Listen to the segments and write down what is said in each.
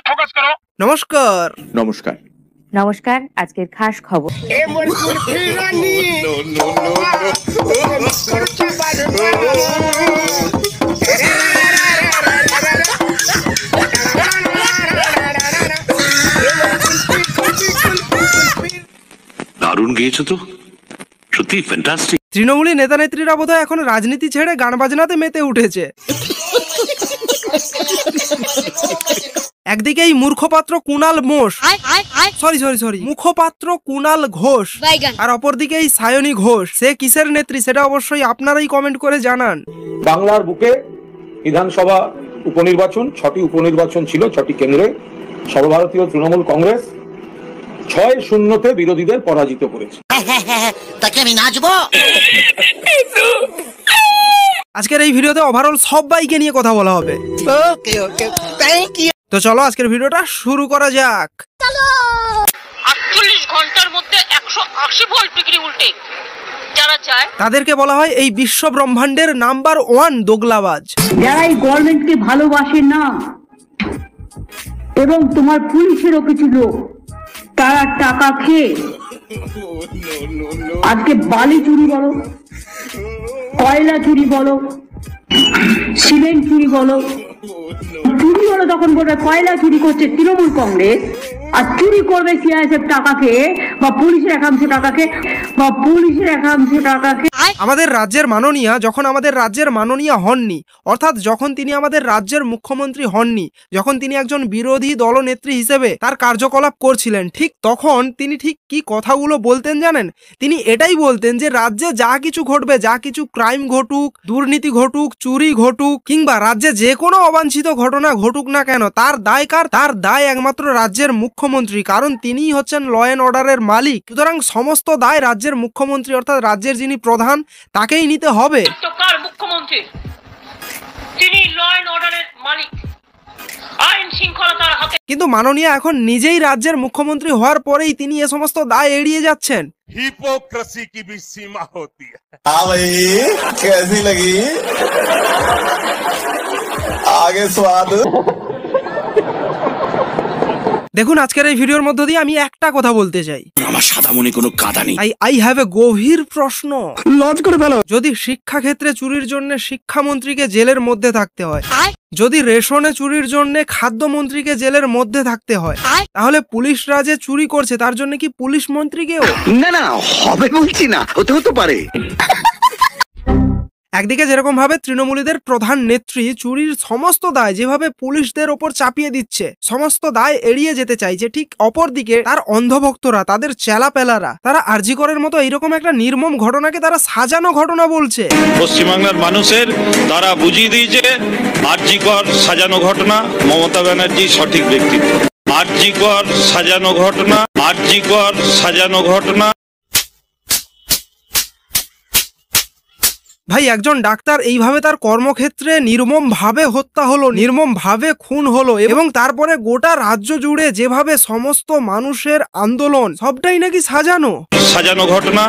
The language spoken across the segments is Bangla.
ফোকাস করো। নমস্কার নমস্কার নমস্কার, আজকের খাস খবর। দারুণ গিয়েছো তো, সত্যি ফ্যান্টাস্টিক। তৃণমূলী নেতা নেত্রীরা বোধহয় এখন রাজনীতি ছেড়ে গান বাজনাতে মেতে উঠেছে। একদিকে এই মুখপাত্র কুণাল ঘোষ আর অপরদিকে এই সায়নী ঘোষ, সে কিসের নেত্রী সেটা অবশ্যই আপনারাই কমেন্ট করে জানান। বাংলার বুকে বিধানসভা উপনির্বাচন, 6টি উপনির্বাচন ছিল 6টি কেন্দ্রে। সর্বভারতীয় তৃণমূল কংগ্রেস 6-0 বিরোধীদের পরাজিত করেছে। তাকে আমি নাচবো। আজকের এই ভিডিওতে ওভারঅল সবাইকে নিয়ে কথা বলা হবে। তো চলো আজকের ভিডিওটা শুরু করা যাক। 48 ঘন্টার মধ্যে 180 ভোল্ট ডিগ্রি উল্টে যারা চায় তাদেরকে বলা হয় এই বিশ্ব ব্রহ্মাণ্ডের নাম্বার 1 দোগলাবাজ। যারা এই গভর্নমেন্টকে ভালোবাসে না এবং তোমার পুলিশেরও কিছু লোক, তারা টাকা খেয়ে আজকে বালি চুরি বলো, কয়লা চুরি বলো, সিমেন্ট চুরি বলো, চুরি হলো তখন বলবে কয়লা চুরি করছে তৃণমূল কংগ্রেস, আর চুরি করবে সিআইএসএফ টাকা খেয়ে বা পুলিশের একাংশ টাকা খেয়ে বা পুলিশের একাংশ টাকা খেয়ে। আমাদের রাজ্যের মাননীয়া যখন আমাদের রাজ্যের মাননীয়া হননি, অর্থাৎ যখন তিনি আমাদের রাজ্যের মুখ্যমন্ত্রী হননি, যখন তিনি একজন বিরোধী দলনেত্রী হিসেবে তার কার্যকলাপ করছিলেন, ঠিক তখন তিনি ঠিক কি কথাগুলো বলতেন জানেন? তিনি এটাই বলতেন যে রাজ্যে যা কিছু ঘটবে, যা কিছু ক্রাইম ঘটুক, দুর্নীতি ঘটুক, চুরি ঘটুক, কিংবা রাজ্যে যে কোনো অবাঞ্ছিত ঘটনা ঘটুক না কেন, তার দায় কার? তার দায় একমাত্র রাজ্যের মুখ্যমন্ত্রী, কারণ তিনিই হচ্ছেন ল অ্যান্ড অর্ডারের মালিক। সুতরাং সমস্ত দায় রাজ্যের মুখ্যমন্ত্রী অর্থাৎ রাজ্যের যিনি প্রধান তাকেই নিতে হবে। মুখ্যমন্ত্রী তিনি ল অ্যান্ড অর্ডারের মালিক, আইন শৃঙ্খলা তার হাতে। কিন্তু মাননীয়া এখন নিজেই রাজ্যের মুখ্যমন্ত্রী হওয়ার পরেই তিনি এ সমস্ত দায় এড়িয়ে যাচ্ছেন। হিপোক্রেসি কি ভি সীমা হোতি হ্যায়। ভাই কেসি লাগি আগে স্বাদ। দেখুন আজকের এই ভিডিওর মধ্য দিয়ে আমি একটা কথা বলতে চাই, আমার সাদা মনে কোনো কাদা নেই। আই হ্যাভ এ গভীর প্রশ্ন। লঞ্চ করে ফেলো। যদি শিক্ষা ক্ষেত্রে চুরির জন্য শিক্ষামন্ত্রীকে জেলের মধ্যে থাকতে হয়, যদি রেশনে চুরির জন্য খাদ্যমন্ত্রীকে জেলের মধ্যে থাকতে হয়, তাহলে পুলিশরা যে চুরি করছে তার জন্য কি পুলিশ মন্ত্রীকেও? না না হবে বলছি না, হতে পারে। একদিকে যেরকম ভাবে তৃণমূলীদের প্রধান নেত্রী চুরির সমস্ত দায় যেভাবে পুলিশদের ওপর চাপিয়ে দিচ্ছে, সমস্ত দায় এড়িয়ে যেতে চাইছে, ঠিক অপরদিকে তার অন্ধভক্তরা, তাদের চেলাপেলারা, তারা আরজি করের মতো এইরকম একটা নির্মম ঘটনাকে তারা সাজানো ঘটনা বলছে। পশ্চিমবাংলার মানুষের তারা বুঝিয়ে দিয়েছে আরজি কর সাজানো ঘটনা, মমতা ব্যানার্জি সঠিক ব্যক্তিত্ব। আরজি কর সাজানো ঘটনা, আরজি কর সাজানো ঘটনা। ভাই একজন ডাক্তার এইভাবে তার কর্মক্ষেত্রে নির্মম ভাবে হত্যা হলো, নির্মম ভাবে খুন হলো, এবং তারপরে গোটা রাজ্য জুড়ে যেভাবে সমস্ত মানুষের আন্দোলন, সবটাই নাকি সাজানো ঘটনা।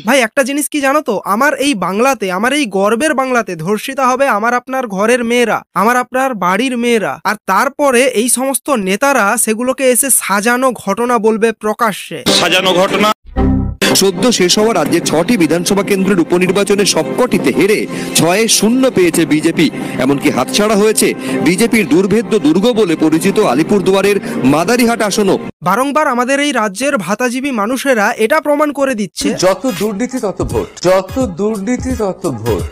ভাই একটা জিনিস কি জানো তো, আমার এই বাংলাতে, আমার এই গর্বের বাংলাতে ধর্ষিতা হবে আমার আপনার ঘরের মেয়েরা, আমার আপনার বাড়ির মেয়েরা, আর তারপরে এই সমস্ত নেতারা সেগুলোকে এসে সাজানো ঘটনা বলবে প্রকাশ্যে। সাজানো ঘটনা। সদ্য শেষ হওয়া রাজ্যের 6টি বিধানসভা কেন্দ্রের উপনির্বাচনে সবকটিতে হেরে 6-0 পেয়েছে বিজেপি। এমনকি হাতছাড়া হয়েছে বিজেপির দুর্ভেদ্য দুর্গ বলে পরিচিত আলিপুরদুয়ারের মাদারিহাট আসনও। বারংবার আমাদের এই রাজ্যের ভাতাজীবী মানুষেরা এটা প্রমাণ করে দিচ্ছে, যত দুর্নীতি তত ভোট, যত দুর্নীতি তত ভোট।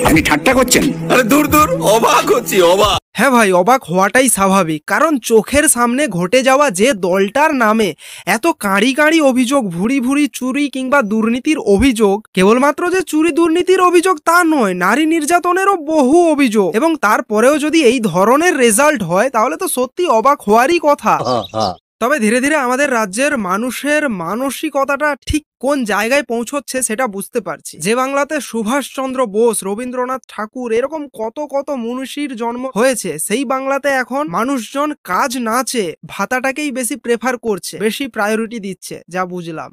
আপনি ঠাট্টা করছেন? আরে দূর দূর, অবাক হচ্ছি, অবাক। হ্যাঁ ভাই, অবাক হওয়াটাই স্বাভাবিক, কারণ চোখের সামনে ঘটে যাওয়া যে দলটার নামে এত কাঁড়ি কাঁড়ি অভিযোগ, ভুরি ভুরি চুরি কিংবা দুর্নীতির অভিযোগ, কেবলমাত্র যে চুরি দুর্নীতির অভিযোগ তা নয়, নারী নির্যাতনেরও বহু অভিযোগ, এবং তারপরেও যদি এই ধরনের রেজাল্ট হয় তাহলে তো সত্যি অবাক হওয়ারই কথা। তবে ধীরে ধীরে আমাদের রাজ্যের মানুষের মানসিকতাটা ঠিক কোন জায়গায় পৌঁছচ্ছে সেটা বুঝতে পারছি। যে বাংলাতে সুভাষচন্দ্র বোস, রবীন্দ্রনাথ ঠাকুর এরকম কত কত মনীষীর জন্ম হয়েছে, সেই বাংলাতে এখন মানুষজন কাজ না চেয়ে ভাতাটাকেই বেশি প্রেফার করছে, বেশি প্রায়োরিটি দিচ্ছে, যা বুঝলাম।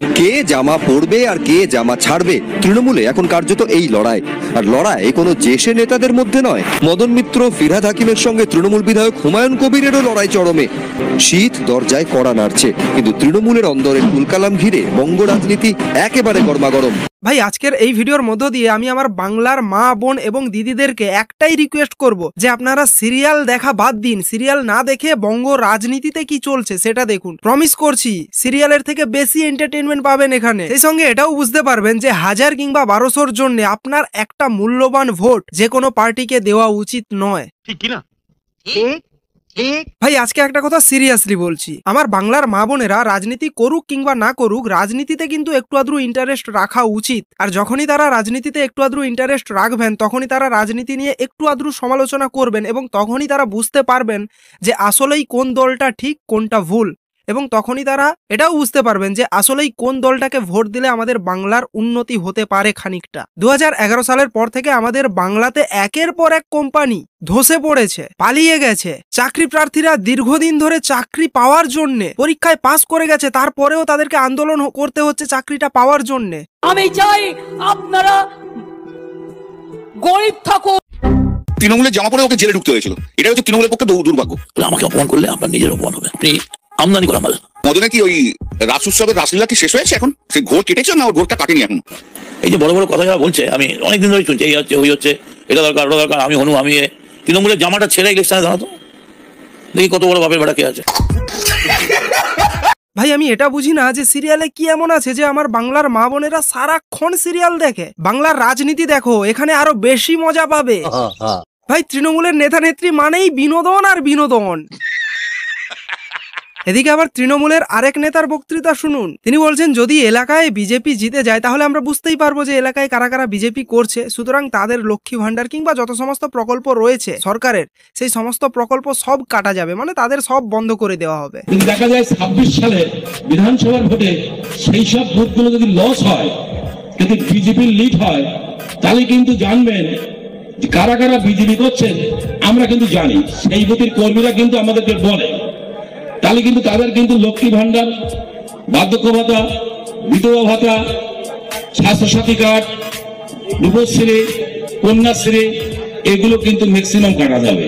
কে জামা পরবে আর কে জামা ছাড়বে, তৃণমূলে এখন কার্যত এই লড়াই। আর লড়াই কোনো জেসে নেতাদের মধ্যে নয়, মদন মিত্র, ফিরহাদ হাকিমের সঙ্গে তৃণমূল বিধায়ক হুমায়ুন কবিরেরও লড়াই চরমে। শীত দরজায় কড়া নাড়ছে, কিন্তু তৃণমূলের অন্দরের কুলকালাম ঘিরে বঙ্গ রাজনীতি একেবারে গরমাগরম। ভাই আজকের এই ভিডিওর মধ্য দিয়ে আমি আমার বাংলার মা বোন এবং দিদিদেরকে একটাই রিকোয়েস্ট করব যে আপনারা সিরিয়াল দেখা বাদ দিন, সিরিয়াল না দেখে বঙ্গ রাজনীতিতে কি চলছে সেটা দেখুন। প্রমিস করছি সিরিয়ালের থেকে বেশি এন্টারটেইনমেন্ট পাবেন এখানে। সেই সঙ্গে এটাও বুঝতে পারবেন যে 1000 কিংবা 1200-র জন্য আপনার একটা মূল্যবান ভোট যে কোনো পার্টিকে দেওয়া উচিত নয়। ঠিক কি না? ভাই আজকে একটা কথা সিরিয়াসলি বলছি, আমার বাংলার মা বোনেরা রাজনীতি করুক কিংবা না করুক, রাজনীতিতে কিন্তু একটু আদ্রু ইন্টারেস্ট রাখা উচিত। আর যখনই তারা রাজনীতিতে একটু আদ্রু ইন্টারেস্ট রাখবেন, তখনই তারা রাজনীতি নিয়ে একটু আদ্রু সমালোচনা করবেন এবং তখনই তারা বুঝতে পারবেন যে আসলেই কোন দলটা ঠিক কোনটা ভুল, এবং তখনই তারা এটাও বুঝতে পারবেন যে আসলেই কোন দলটাকে ভোট দিলে আমাদের বাংলার উন্নতি হতে পারে খানিকটা। 2011 সালের পর থেকে আমাদের বাংলাতে একের পর এক কোম্পানি ধসে পড়েছে, পালিয়ে গেছে। চাকরি প্রার্থীরা দীর্ঘদিন ধরে চাকরি পাওয়ার জন্য পরীক্ষায় পাস করে গেছে, তারপরেও তাদেরকে আন্দোলন করতে হচ্ছে চাকরিটা পাওয়ার জন্য। আমি চাই আপনারা গরিব থাকুন। তৃণমূলের জামা পরে ওকে জেলে ঢুকতে হয়েছিল, এটা হচ্ছে তৃণমূলের পক্ষে দুর্ভাগ্য। আমাকে অপমান করলে আপনার নিজের অপমান হবে। আপনি আমদানি করা মাল। মদনে কি ওই রাস উৎসবের রাসলীলা কি শেষ হয়েছে? এখন সে ঘোর কেটেছে না? ওর ঘোরটা কাটেনি এখন। এই যে বড় বড় কথা যারা বলছে, আমি অনেকদিন ধরে শুনছি এই হচ্ছে ওই হচ্ছে, এটা দরকার ওটা দরকার, আমি হনু আমি তৃণমূলের জামাটা ছেড়ে ইলেকশনে দাঁড়াতো, দেখি কত বড় বাপের বেড়া কে আছে। ভাই আমি এটা বুঝি না যে সিরিয়ালে কি এমন আছে যে আমার বাংলার মা বোনেরা সারাক্ষণ সিরিয়াল দেখে। বাংলার রাজনীতি দেখো, এখানে আরো বেশি মজা পাবে। ভাই তৃণমূলের নেতা নেত্রী মানেই বিনোদন আর বিনোদন। এদিকে আবার তৃণমূলের আরেক নেতার বক্তৃতা শুনুন। তিনি বলছেন যদি এলাকায় বিজেপি জিতে যায় তাহলে আমরা বুঝতেই পারবো যে এলাকায় কারা কারা বিজেপি করছে, সুতরাং তাদের লক্ষ্মী ভান্ডার কিংবা যত সমস্ত প্রকল্প রয়েছে সরকারের, সেই সমস্ত প্রকল্প সব কাটা যাবে, মানে তাদের সব বন্ধ করে দেওয়া হবে। দেখা যায় 26 সালে বিধানসভার ভোটে সেই সব ভোটগুলো যদি লস হয়, যদি বিজেপির লিড হয়, তাহলে কিন্তু জানবেন কারা কারা বিজেপি করছেন আমরা কিন্তু জানি। সেই বুথের কর্মীরা কিন্তু আমাদেরকে বলে, তাহলে কিন্তু তাদের কিন্তু লক্ষ্মী ভান্ডার, বার্ধক্য ভাতা, বিধবা ভাতা, স্বাস্থ্যসাথী কার্ড, রূপশ্রী, কন্যাশ্রী, এগুলো কিন্তু ম্যাক্সিমাম কাটা যাবে।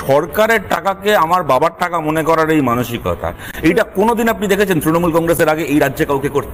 সরকারের টাকাকে আমার বাবার টাকা মনে করার এই মানসিকতা, এইটা কোনোদিন আপনি দেখেছেন তৃণমূল কংগ্রেসের আগে এই রাজ্যে কাউকে করতে?